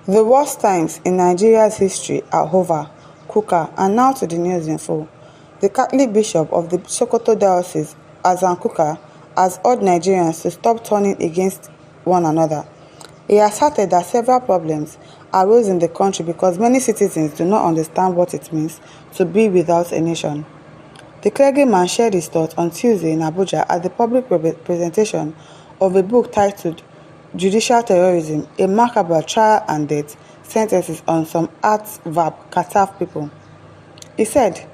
The worst times in Nigeria's history are over. KUKAH. And now to the news info. The Catholic Bishop of the Sokoto Diocese, Azan KUKAH, has urged Nigerians to stop turning against one another. He asserted that several problems arose in the country because many citizens do not understand what it means to be without a nation. The clergyman shared his thoughts on Tuesday in Abuja at the public presentation of a book titled Judicial Terrorism, a macabre trial and death sentences on some Arts-Vab Kataf people. He said,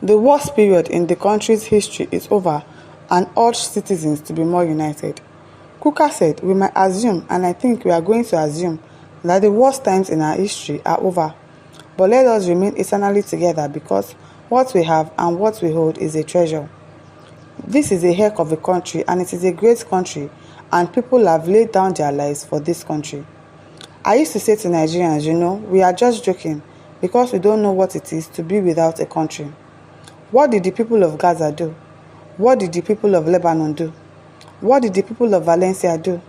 "The worst period in the country's history is over," and urged citizens to be more united. KUKAH said, "We might assume, and I think we are going to assume, that the worst times in our history are over. But let us remain eternally together because what we have and what we hold is a treasure. This is a heck of a country and it is a great country, and people have laid down their lives for this country. I used to say to Nigerians, we are just joking because we don't know what it is to be without a country. What did the people of Gaza do? What did the people of Lebanon do? What did the people of Valencia do?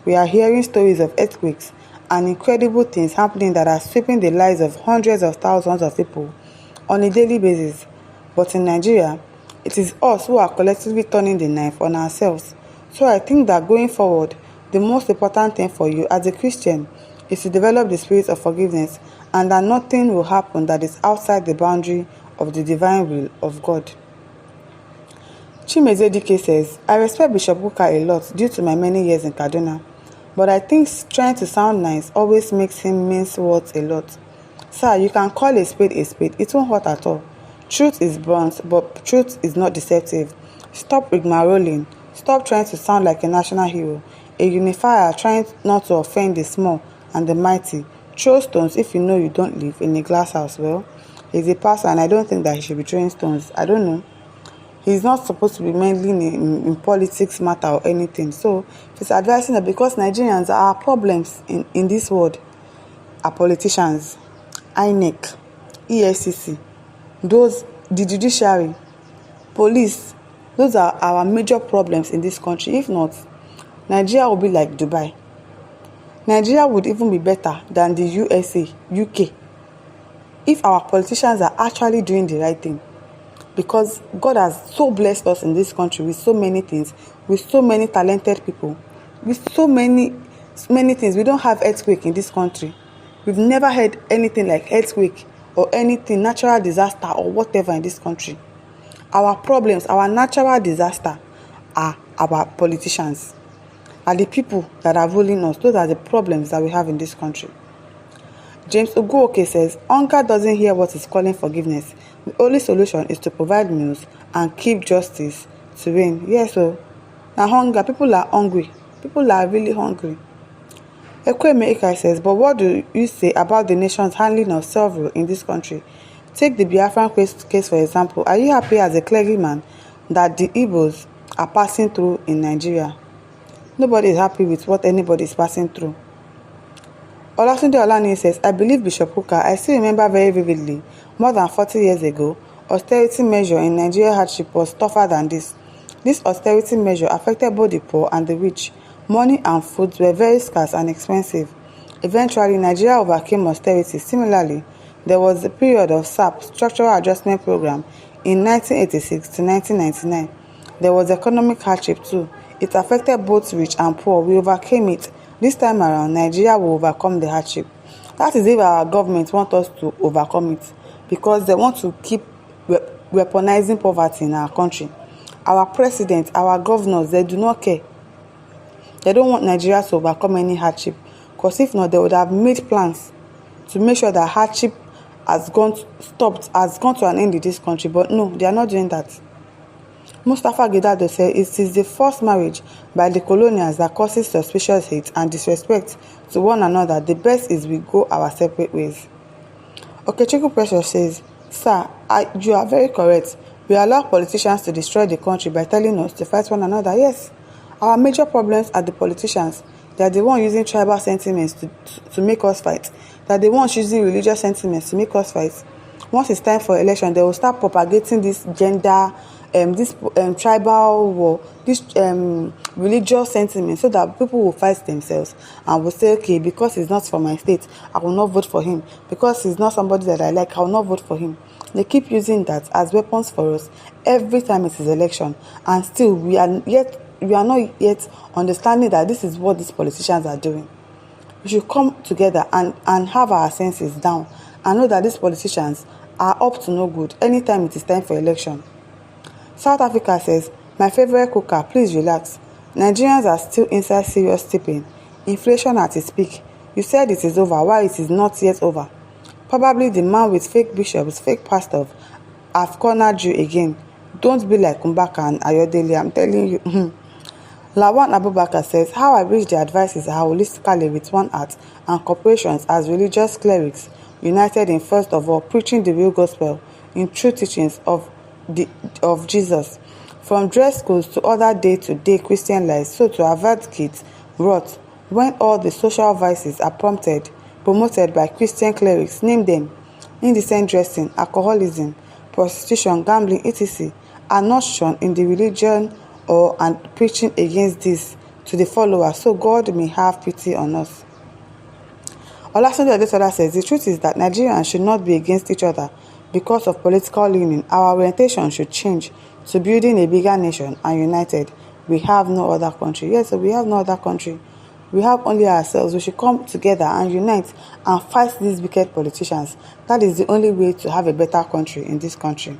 We are hearing stories of earthquakes and incredible things happening that are sweeping the lives of hundreds of thousands of people on a daily basis. But in Nigeria, it is us who are collectively turning the knife on ourselves. So I think that going forward, the most important thing for you as a Christian is to develop the spirit of forgiveness, and that nothing will happen that is outside the boundary of the divine will of God." Chimezedike says, "I respect Bishop KUKAH a lot due to my many years in Kaduna, but I think trying to sound nice always makes him mince words a lot. Sir, you can call a spade, it won't hurt at all. Truth is blunt, but truth is not deceptive. Stop rigmaroling. Stop trying to sound like a national hero, a unifier trying not to offend the small and the mighty. Throw stones if you know you don't live in a glass house." Well, he's a pastor and I don't think that he should be throwing stones. I don't know. He's not supposed to be meddling in politics matter or anything. So he's advising that because Nigerians are problems in this world, are politicians, INEC, EFCC, the judiciary, police, those are our major problems in this country. If not, Nigeria will be like Dubai. Nigeria would even be better than the USA, UK, if our politicians are actually doing the right thing. Because God has so blessed us in this country with so many things, with so many talented people, with so many things. We don't have earthquake in this country. We've never had anything like earthquake or anything, natural disaster or whatever in this country. Our problems, our natural disaster are our politicians, are the people that are ruling us. Those are the problems that we have in this country. James Ugoke says, "Hunger doesn't hear what is calling forgiveness. The only solution is to provide meals and keep justice to reign." Yes, so now hunger, people are hungry. People are really hungry. Ekweme Ikai says, "But what do you say about the nation's handling of self-rule in this country? Take the Biafran case for example. Are you happy as a clergyman that the Igbos are passing through in Nigeria?" Nobody is happy with what anybody is passing through. Olatunde Olani says, "I believe Bishop KUKAH. I still remember very vividly, more than 40 years ago, austerity measure in Nigeria hardship was tougher than this. This austerity measure affected both the poor and the rich. Money and food were very scarce and expensive. Eventually, Nigeria overcame austerity. Similarly, there was a period of SAP, Structural Adjustment Program, in 1986 to 1999. There was economic hardship too. It affected both rich and poor. We overcame it. This time around, Nigeria will overcome the hardship." That is if our government wants us to overcome it, because they want to keep weaponizing poverty in our country. Our president, our governors, they do not care. They don't want Nigeria to overcome any hardship, because if not, they would have made plans to make sure that hardship has gone to an end in this country. But no, they are not doing that. Mustafa Gidado said, "It is the forced marriage by the colonials that causes suspicious hate and disrespect to one another. The best is we go our separate ways." Okechukwu Precious says, "Sir, you are very correct. We allow politicians to destroy the country by telling us to fight one another. Yes, our major problems are the politicians. They are the ones using tribal sentiments to make us fight. They are the ones using religious sentiments to make us fight. Once it's time for election, they will start propagating this gender this tribal war, this religious sentiment, so that people will fight themselves and will say, okay, because he's not from my state, I will not vote for him. Because he's not somebody that I like, I will not vote for him. They keep using that as weapons for us every time it is election, and still we are not yet understanding that this is what these politicians are doing. We should come together and have our senses down and know that these politicians are up to no good anytime it is time for election. South Africa says, my favorite KUKAH, please relax. Nigerians are still inside serious tipping. Inflation at its peak. You said it is over while it is not yet over. Probably the man with fake bishops, fake pastors have cornered you again. Don't be like Mbaka and Ayodele, I'm telling you. Lawan Abubakar says, how I wish the advices are holistically with one heart and corporations as religious clerics united in first of all preaching the real gospel in true teachings of Jesus, from dress codes to other day-to-day Christian lives, so to avert kids rot when all the social vices are promoted by Christian clerics, name them: indecent dressing, alcoholism, prostitution, gambling, etc., are not shown in the religion and preaching against this to the followers, so God may have pity on us. Olasunde Adesola says, the truth is that Nigerians should not be against each other because of political leaning. Our orientation should change to building a bigger nation and united. We have no other country. Yes, so we have no other country. We have only ourselves. We should come together and unite and fight these wicked politicians. That is the only way to have a better country in this country.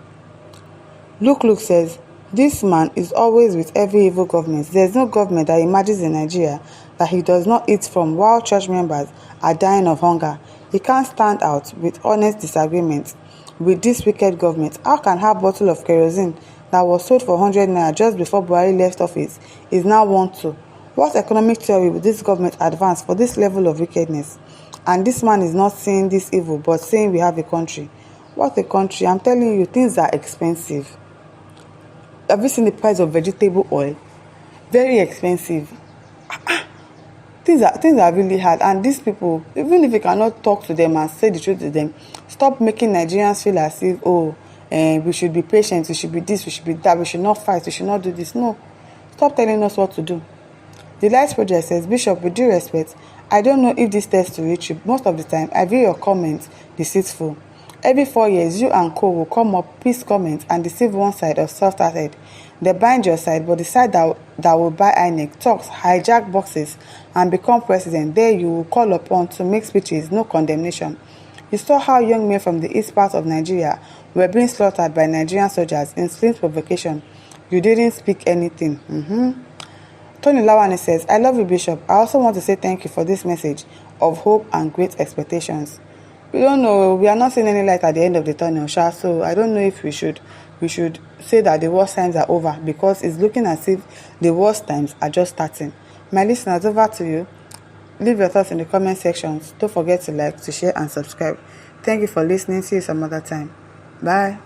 Luke says, this man is always with every evil government. There is no government that emerges in Nigeria that he does not eat from while church members are dying of hunger. He can't stand out with honest disagreements with this wicked government. How can her bottle of kerosene that was sold for 100 naira just before Buhari left office is now 1-2? What economic theory will this government advance for this level of wickedness? And this man is not saying this evil, but saying we have a country. What a country? I'm telling you, things are expensive. Have you seen the price of vegetable oil? Very expensive. Things are really hard, and these people, even if you cannot talk to them and say the truth to them, stop making Nigerians feel as if, we should be patient, we should be this, we should be that, we should not fight, we should not do this. No, stop telling us what to do. The Light Project says, Bishop, with due respect, I don't know if this test will reach you. Most of the time, I view your comments deceitful. Every 4 years, you and co will come up, peace comments, and deceive one side of soft-hearted. They bind your side, but the side that will buy INEC talks, hijack boxes, and become president. There you will call upon to make speeches, no condemnation. You saw how young men from the east part of Nigeria were being slaughtered by Nigerian soldiers in slim provocation. You didn't speak anything. Tony Lawane says, I love you, Bishop. I also want to say thank you for this message of hope and great expectations. We don't know. We are not seeing any light at the end of the tunnel, so I don't know if we should say that the worst times are over, because it's looking as if the worst times are just starting. My listeners, over to you. Leave your thoughts in the comment sections. Don't forget to like, to share, and subscribe. Thank you for listening. See you some other time. Bye.